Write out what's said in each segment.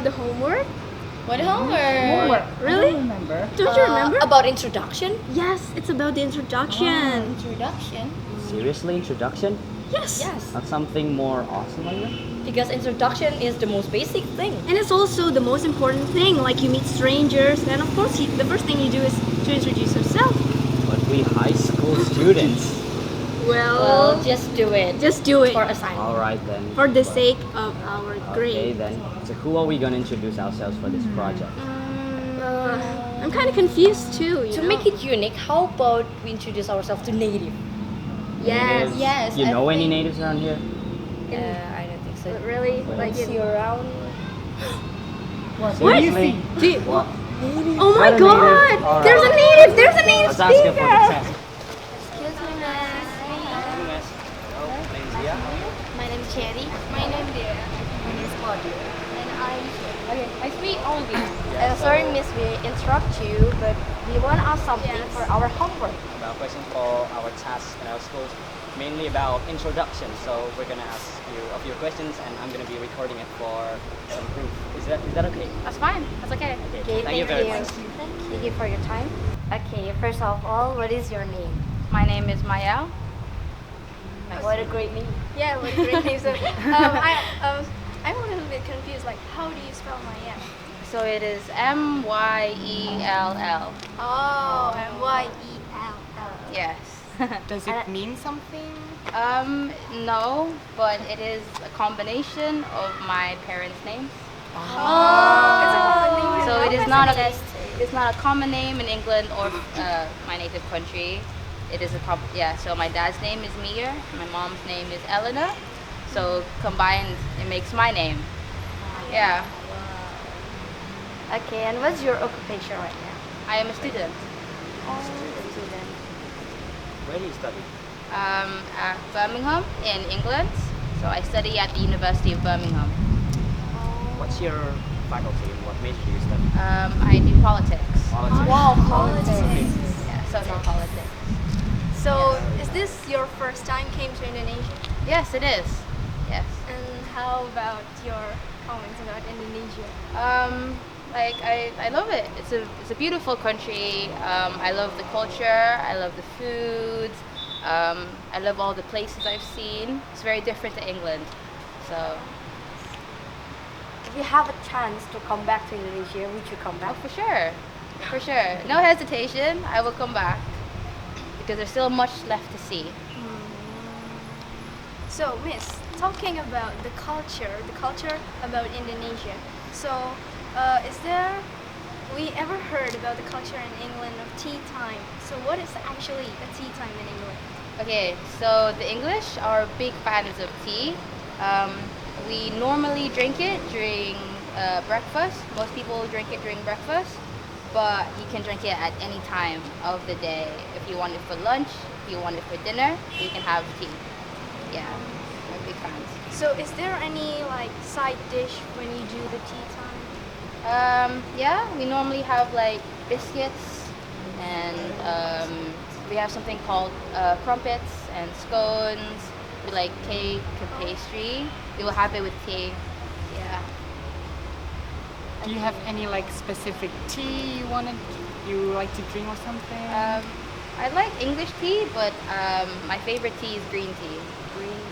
about the homework? What homework? Really? I don't remember. Don't you remember? About introduction? Yes, it's about the introduction. Introduction? Seriously, introduction? Yes. Yes. Not something more awesome like that? Because introduction is the most basic thing. And it's also the most important thing. Like you meet strangers, and of course, the first thing you do is to introduce yourself. But we high school students. Well, Just do it. just do it For assignment. Alright then. for the But- sake of our Okay grade. then. So who are we gonna introduce ourselves for this project? I'm kind of confused too. To make it unique, how about we introduce ourselves to native? Yes. Natives? Yes, You I know any think- natives around here? I don't think so. But really, Wait. like See around. What? Seriously? Do you- What? Oh my Not a God! native. All There's right. a native. There's a native Let's ask her for the speaker. test. Excuse me, miss. Hello, miss. Hello, my name's Zia. My name is Cherry. My name is My name is Claudia. and I'm Okay, nice to meet all of you. Yeah, Sorry, miss, we interrupt you, but we want to ask something Yes. for our homework. About questions for our tasks in our schools, mainly about introduction. So we're gonna ask you a few questions, and I'm gonna be recording it for some proof. Is that okay? That's fine. That's okay. Okay, thank you very much. Thank you for your time. Okay, first of all, what is your name? My name is Maya. What a great name. Yeah, what a great name. So, I'm a little bit confused. Like, how do you spell Maya? So it is Myell. Oh, Myell. Yes. Does it mean something? No, but it is a combination of my parents' names. Oh, it's a common name. So it is not a common name in England or my native country. It is so my dad's name is Mir, my mom's name is Elena. So combined, it makes my name. Yeah. Okay, and what's your occupation right now? I am a student. Where do you study? At Birmingham in England. So I study at the University of Birmingham. What's your faculty and what major do you study? I do politics. Politics. Wow, politics. Yeah, social politics. So, is this your first time came to Indonesia? Yes, it is. Yes. And how about your comments about Indonesia? I love it. It's a beautiful country. I love the culture. I love the food. I love all the places I've seen. It's very different to England. So, If you have a chance to come back to Indonesia, would you come back? for sure. For sure. No hesitation. I will come back because there's still much left to see. So, Miss, talking about the culture about Indonesia. So, we ever heard about the culture in England of tea time? So, what is actually a tea time in England? Okay, so the English are big fans of tea. We normally drink it during breakfast. Most people drink it during breakfast, but you can drink it at any time of the day. If you want it for lunch, if you want it for dinner, you can have tea. Yeah, we're big fans. So, is there any like side dish when you do the tea time? Yeah, we normally have like biscuits and we have something called crumpets and scones. We like cake and pastry. We will have it with tea. Yeah. Do you have any like specific tea you like to drink or something? I like English tea, but my favorite tea is green tea. Green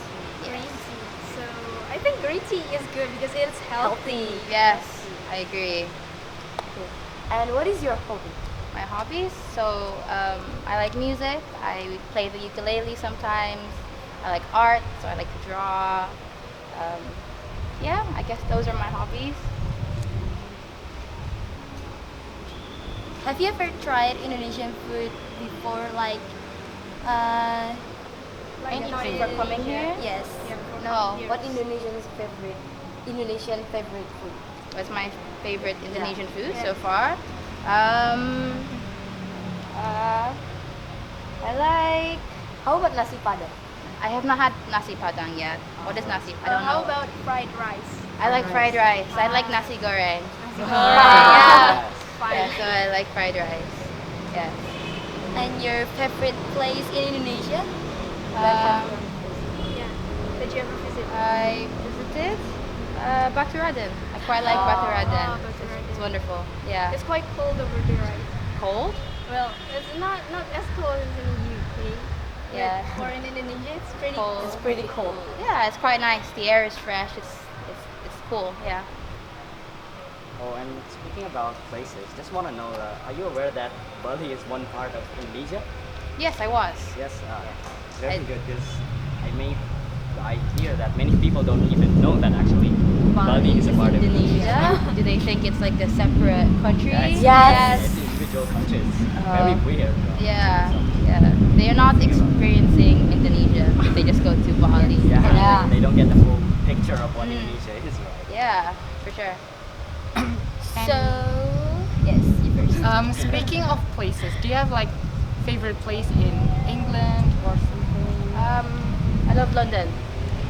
Yes. tea. So, I think green tea is good because it's healthy. Yes, I agree. And what is your hobby? My hobbies, so I like music. I play the ukulele sometimes. I like art, so I like to draw. Yeah, I guess those are my hobbies. Have you ever tried Indonesian food before, like For coming here? yes. No. What Indonesian favorite food? What's my favorite Indonesian food Yeah. so far? I like. How about nasi padang? I have not had nasi padang yet. What is nasi? I don't How know. about fried rice? I like fried rice. I like nasi goreng. Yeah. Yeah, so I like fried rice. Yeah. And your favorite place in Indonesia? Yeah. Did you ever visit? I visited Batu Raden. I quite like Pembelajaran. Pembelajaran. It's wonderful. Yeah. It's quite cold over there, right? Cold. Well, it's not as cold as in the UK. Yeah. Or in Indonesia, it's pretty Cold. It's pretty cold. Yeah, it's quite nice. The air is fresh. It's cool. Yeah. Oh, and speaking about places, just want to know, are you aware that Bali is one part of Indonesia? Yes, I was. Yes, very I- good, because I made the idea that many people don't even know that actually Bali is a part of Indonesia. Do they think it's like a separate country? Yes. It's individual countries. Very weird. Yeah. Yeah. They are not experiencing Indonesia. They just go to Bali. Yeah, Yeah. They don't get the full picture of what Indonesia is, right? Yeah, for sure. So, yes, you first. Speaking of places, do you have like favorite place in England or something? I love London.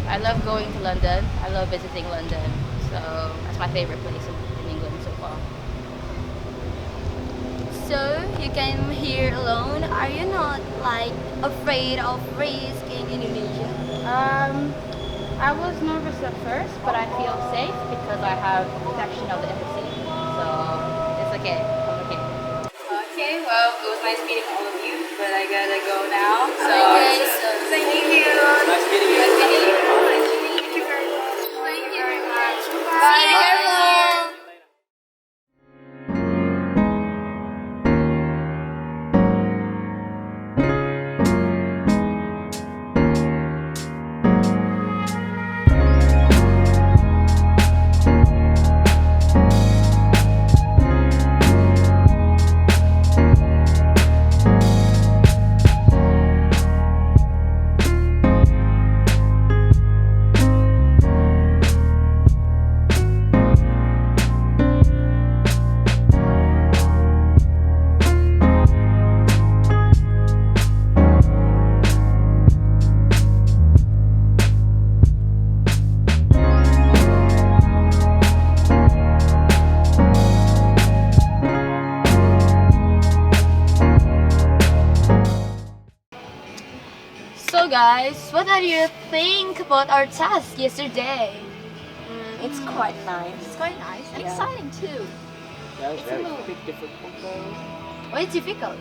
I love going to London. I love visiting London. So that's my favorite place in England so far. So you came here alone. Are you not like afraid of risk in Indonesia? I was nervous at first, but I feel safe because I have protection of the embassy. So it's okay. I'm okay. Okay, well, it was nice meeting all of you, but I gotta go now. So, Thank you. Nice meeting you. thank you very much. Thank you very much. Bye. So guys, what do you think about our task yesterday? It's quite nice. It's quite nice and Yeah. exciting too. That was It's a very little bit difficult though. Oh, it's difficult.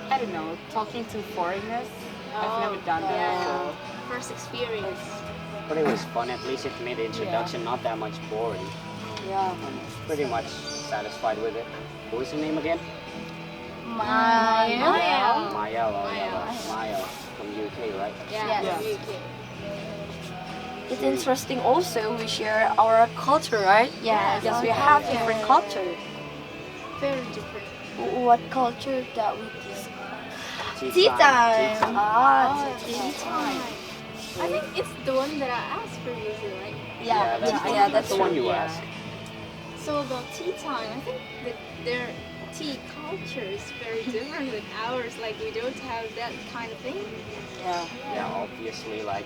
I don't know, talking to foreigners. I've never done that yeah. before. First experience. But it was fun. At least it made the introduction not that much boring. Yeah. I'm pretty much satisfied with it. What was your name again? Maya. Maya. Oh, yeah, Maya from UK, right? Yeah. Yes. UK. It's interesting also we share our culture, right? Yes. Because we have different culture. Very different. What culture that we discuss? Tea time. Tea time. I think it's the one that I asked previously, right? Yeah, that's the one you asked. So about tea time, I think that their tea culture is very different than ours. Like we don't have that kind of thing. Yeah. Yeah, obviously, like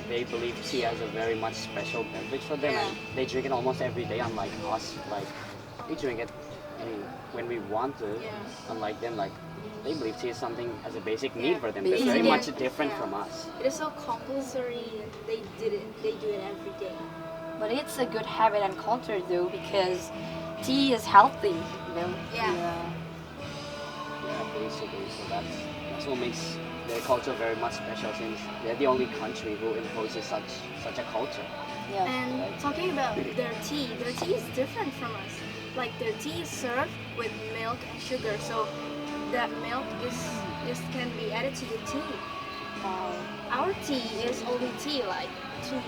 they believe tea as a very much special beverage for them, Yeah. and they drink it almost every day. Unlike us, like we drink it when we want to. Yeah. Unlike them, like they believe tea is something as a basic need Yeah. for them. They're very Basic. much different Yeah. from us. It is so compulsory. And they do it every day. But it's a good habit and culture though because tea is healthy, you know. Yeah. Yeah, basically. So that's what makes their culture very much special, since they're the only country who imposes such a culture. Yeah. And talking about their tea is different from us. Like their tea is served with milk and sugar, so that milk is can be added to the tea. Wow. Our tea is only tea, like tea.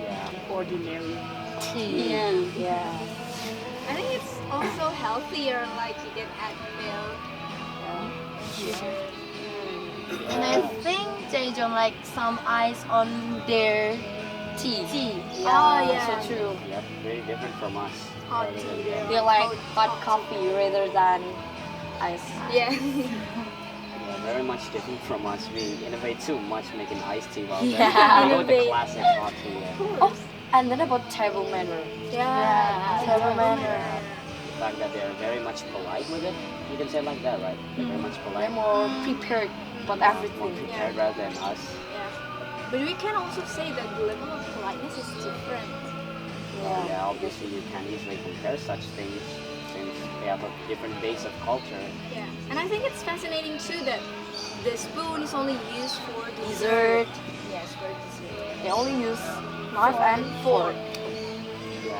Yeah. Ordinary. Tea. Yeah. I think it's also healthier, like you can add milk, sugar. And I think they don't like some ice on their tea. Oh, yeah. So true. Yeah, very different from us. Hot tea. They like hot coffee rather than ice. Yeah. Yeah, very much different from us. We innovate too much making iced tea while Yeah. we go with the Innovate. classic hot tea. Yeah. Oh, and then about table manner. Yeah. Table manner. The fact that they're very much polite with it, you can say it like that, right? They're very much They're polite, more prepared about more everything. prepared rather than us. Yeah. But we can also say that the level of politeness is different. obviously you can easily compare such things since they have a different base of culture. Yeah, and I think it's fascinating too that the spoon is only used for Dessert. dessert. Yes, for dessert. They only use knife and fork. Yeah,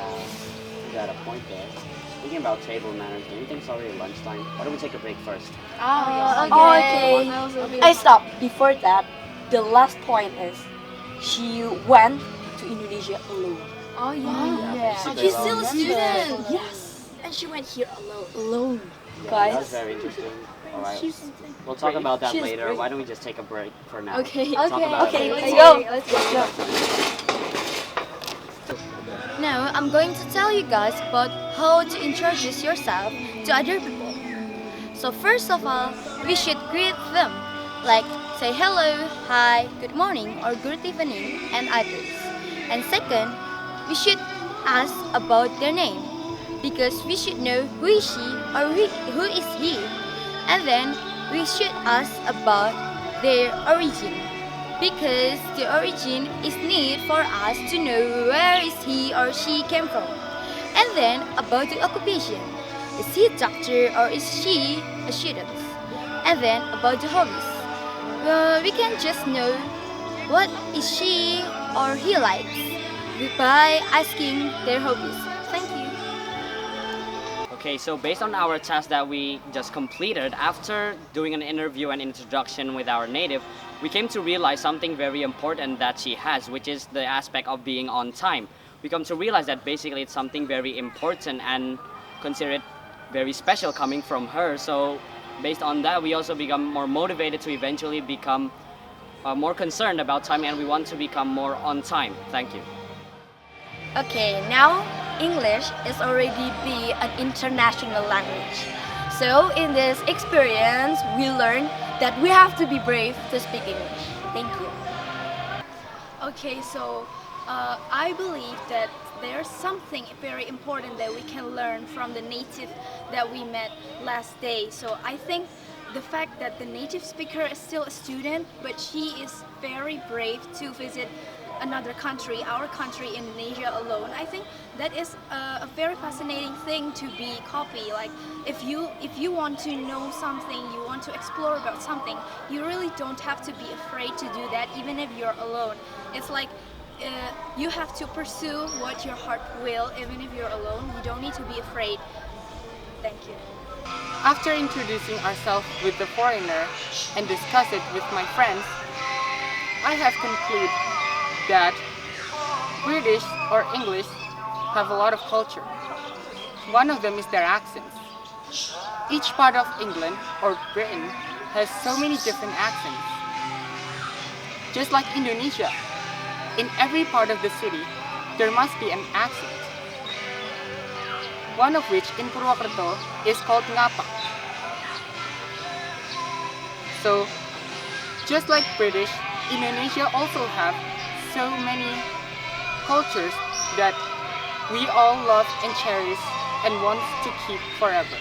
you got a point there. Speaking about table manners, do you think it's already lunchtime? Why don't we take a break first? Okay. I stop. Before that, the last point is she went to Indonesia alone. Oh yeah. Basically She's alone. still a student. Yes. And she went here alone. Alone. Yeah, Guys. that's very interesting. All right, we'll talk about that She's later. great. Why don't we just take a break for now? Okay. Talk about it Okay, later. let's go. Now I'm going to tell you guys about how to introduce yourself to other people. So first of all, we should greet them, like say hello, hi, good morning, or good evening, and others. And second, we should ask about their name, because we should know who is she or who is he. And then we should ask about their origin, because the origin is needed for us to know where is he or she came from. And then about the occupation, is he a doctor or is she a student? And then about the hobbies, well, we can just know what is she or he likes by asking their hobbies. Thank you. Okay, so based on our task that we just completed, after doing an interview and introduction with our native, we came to realize something very important that she has, which is the aspect of being on time. We come to realize that basically it's something very important and consider it very special coming from her. So based on that, we also become more motivated to eventually become more concerned about time, and we want to become more on time. Thank you. Okay, now English is already be an international language. So in this experience, we learn that we have to be brave to speak English. Thank you. Okay, so I believe that there's something very important that we can learn from the native that we met last day. So I think the fact that the native speaker is still a student, but she is very brave to visit another country, our country, Indonesia alone. I think that is a very fascinating thing to be copy. Like if you want to know something, you want to explore about something, you really don't have to be afraid to do that, even if you're alone. It's like you have to pursue what your heart will, even if you're alone. You don't need to be afraid. Thank you. After introducing ourselves with the foreigner and discuss it with my friends, I have concluded that British or English have a lot of culture. One of them is their accents. Each part of England or Britain has so many different accents. Just like Indonesia, in every part of the city, there must be an accent. One of which in Purwokerto is called ngapa. So, just like British, Indonesia also have so many cultures that we all love and cherish and want to keep forever.